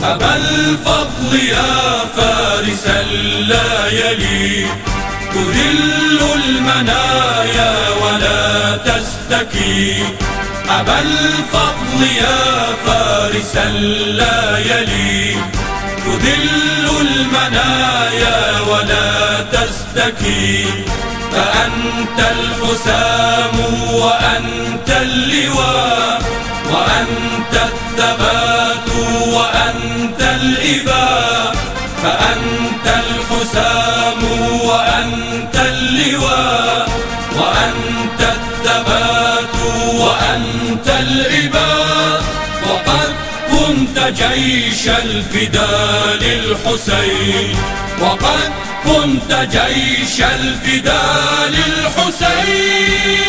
أبا الفضل يا فارس الليالي، تذل المنايا ولا تستكي. أبا الفضل يا فارس الليالي، تذل المنايا ولا تستكي. فأنت الحسام وأنت اللواء، وأنت الثبات وأنت الإباء. فأنت الحسام وأنت اللواء، وأنت الثبات وأنت الإباء. وقد كنت جيش الفداء للحسين، وقد كنت جيش الفداء للحسين.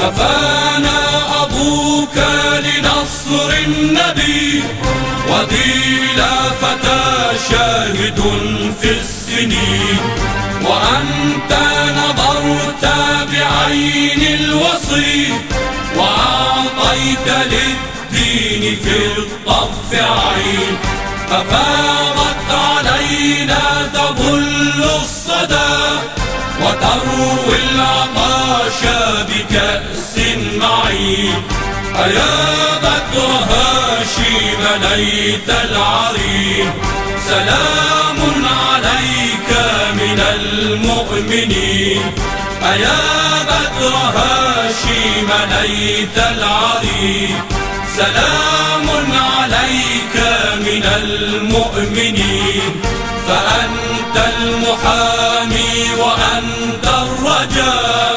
كفانا أبوك لنصر النبي، وديلا فتى شاهد في السنين. وأنت نظرت بعين الوصي، وأعطيت للدين في الطف عين. ففاضت علينا تظل الصدى، وتروي العطاش بكأس معين. أيا بدر هاشم ليت العرين، سلام عليك من المؤمنين. أيا بدر هاشم ليت العرين، سلام عليك من المؤمنين. فأنت المحامي وأنت الرجاء،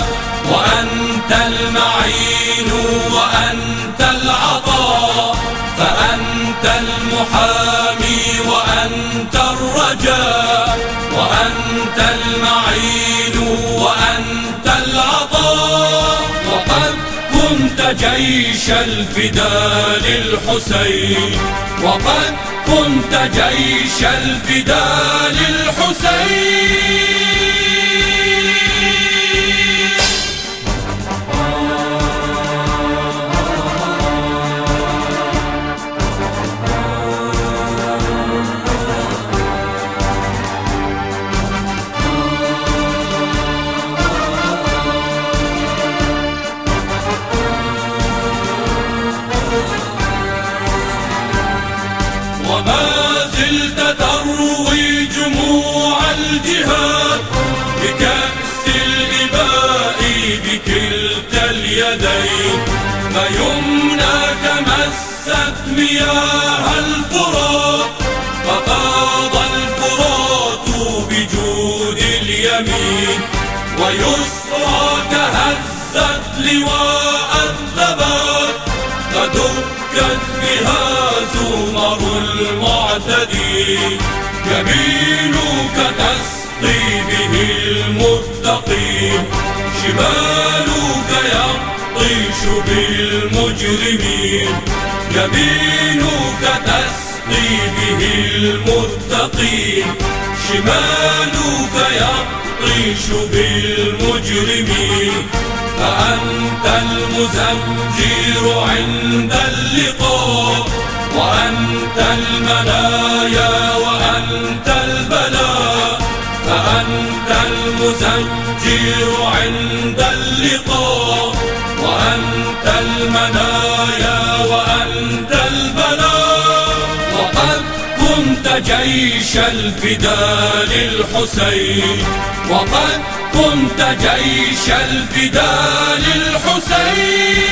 وأنت المعين وأنت العطاء. فأنت المحامي وأنت الرجاء، وأنت المعين وأنت العطاء. وقد كنت جيش الفداء للحسين، وقد كنت جيش الفداء للحسين. وما زلت تروي جموع الجهاد بكأس الإباء بكلتا اليدين. فيمناك مست مياه الفرات، ففاض الفرات بجود اليمين. ويسراك هزت لواء الثبات، فدكت بها زمر المعتدين. يمينك تسقي به المتقين، شمالك يبطش بالمجرمين. يمينك تسقي به المتقين، شمالك يبطش بالمجرمين. فأنت المزمجير عند اللقاء، وأنت المنايا وأنت البلاء. فأنت المزمجير عند اللقاء، وأنت المنايا وأنت البلاء. وقد كنت جيش الفداء للحسين، وقد كنت جيش الفداء للحسين.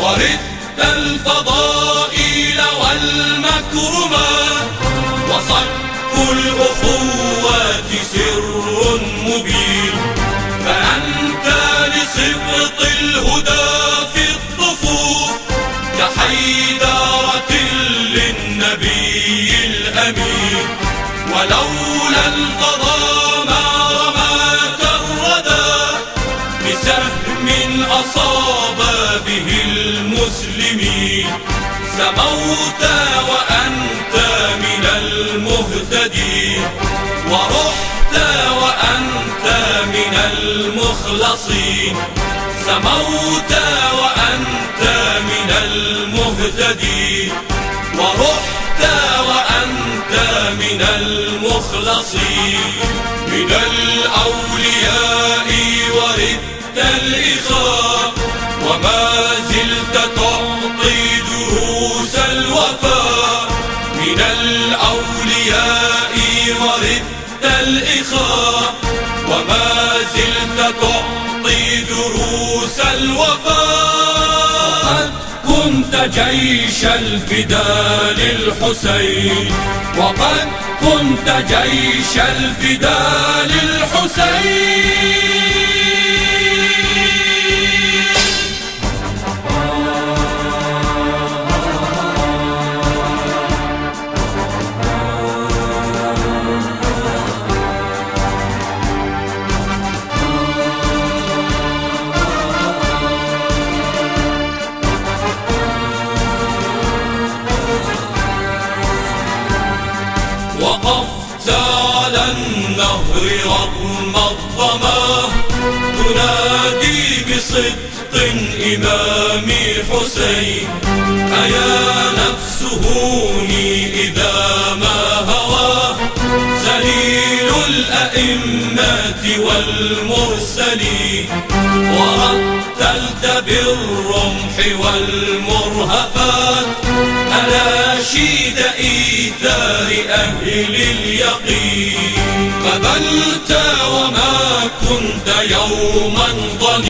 وردت الفضائل والمكرمات، وصك الأخوات سر مبين، فأنت لسبط الهدى في الطفوف كحيدارة للنبي الأمين، ولولا القضاء ما رماك الردى بسهم أصاب به المسلمين، سموت وأنت من المهتدين، ورحت وأنت من المخلصين، سموت وأنت من المهتدين، ورحت وأنت من المخلصين، من الأولياء وردت الإخاء، وما زلت تعطي دروس الوفاء، من الأولياء وردت الإخاء، وما زلت تعطي دروس الوفاء، وقد كنت جيش الفداء للحسين، وقد كنت جيش الفداء للحسين. وقفت على النهر رغم الظما، تنادي بصدق إمامي حسين، أيا نفس هوني إذا ما هوى سليل الأئمة والمرسلين، ورتلت بالرمح والمرهفات أناشيد إيثار أهل اليقين، فبلت وما كنت يوما ظنينا